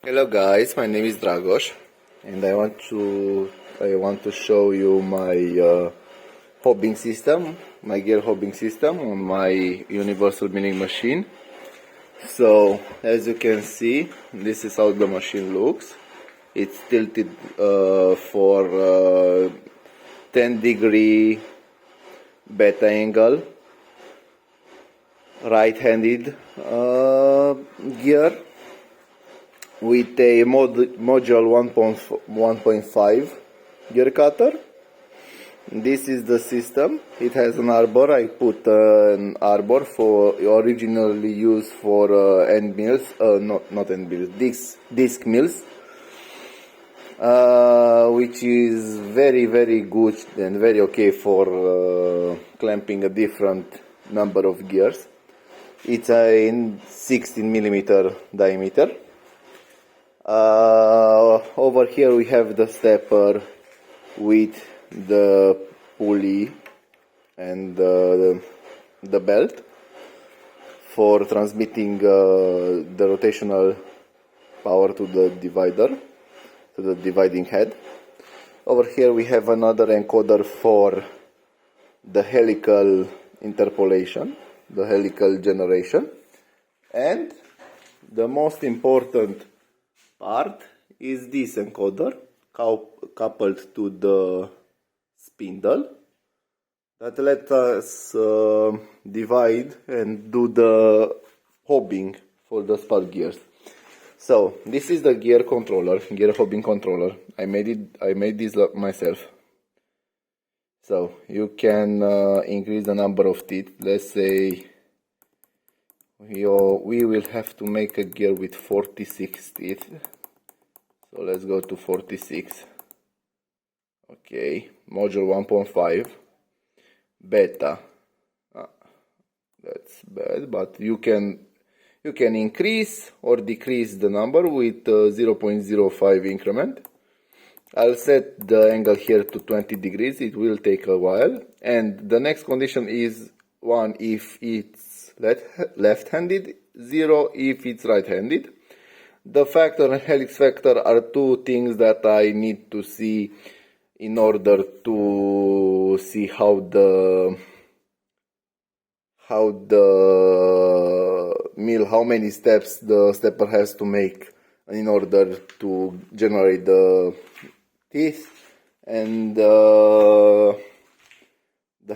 Hello guys, my name is Dragos, and I want to show you my hobbing system, my gear hobbing system on my universal milling machine. So as you can see, this is how the machine looks. It's tilted for 10-degree beta angle, right-handed gear with a module 1.5 gear cutter. This is the system. It has an arbor. I put an arbor for originally used for end mills, not end mills, disc mills, which is very good and very okay for clamping a different number of gears. It's a 16 millimeter diameter. Over here we have the stepper with the pulley and the belt for transmitting the rotational power to the divider, to the dividing head. Over here we have another encoder for the helical interpolation, the helical generation, and the most important part is this encoder coupled to the spindle that let us divide and do the hobbing for the spud gears. So this is the gear controller, gear hobbing controller. I made this myself. So you can increase the number of teeth. Let's say we will have to make a gear with 46 teeth. So let's go to 46. Okay, module 1.5 beta. That's bad, but you can increase or decrease the number with 0.05 increment. I'll set the angle here to 20 degrees. It will take a while. And the next condition is 1 if it's left-handed, 0 if it's right-handed. The factor and helix factor are two things that I need to see in order to see how many steps the stepper has to make in order to generate the teeth and the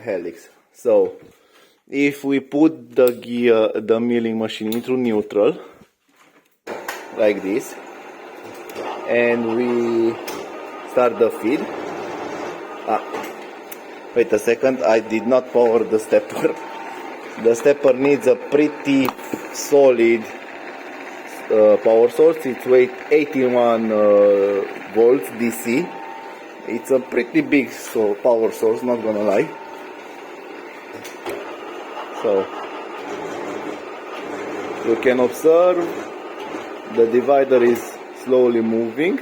helix. So if we put the milling machine into neutral like this and we start the feed, wait a second, I did not power the stepper. The stepper needs a pretty solid power source. It's weight 81 volts DC. It's a pretty big power source, not gonna lie. So you can observe the divider is slowly moving.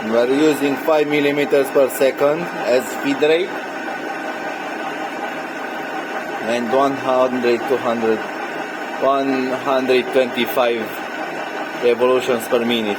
We are using 5 millimeters per second as feed rate and 125 revolutions per minute.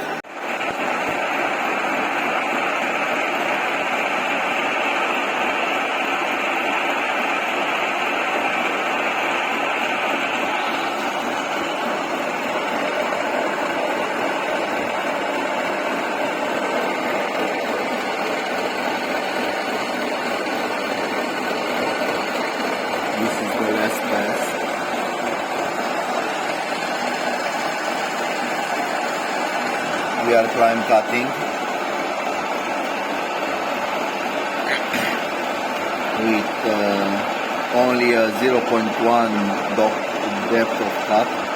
This is the last pass. We are climb cutting with only a 0.1 depth of cut.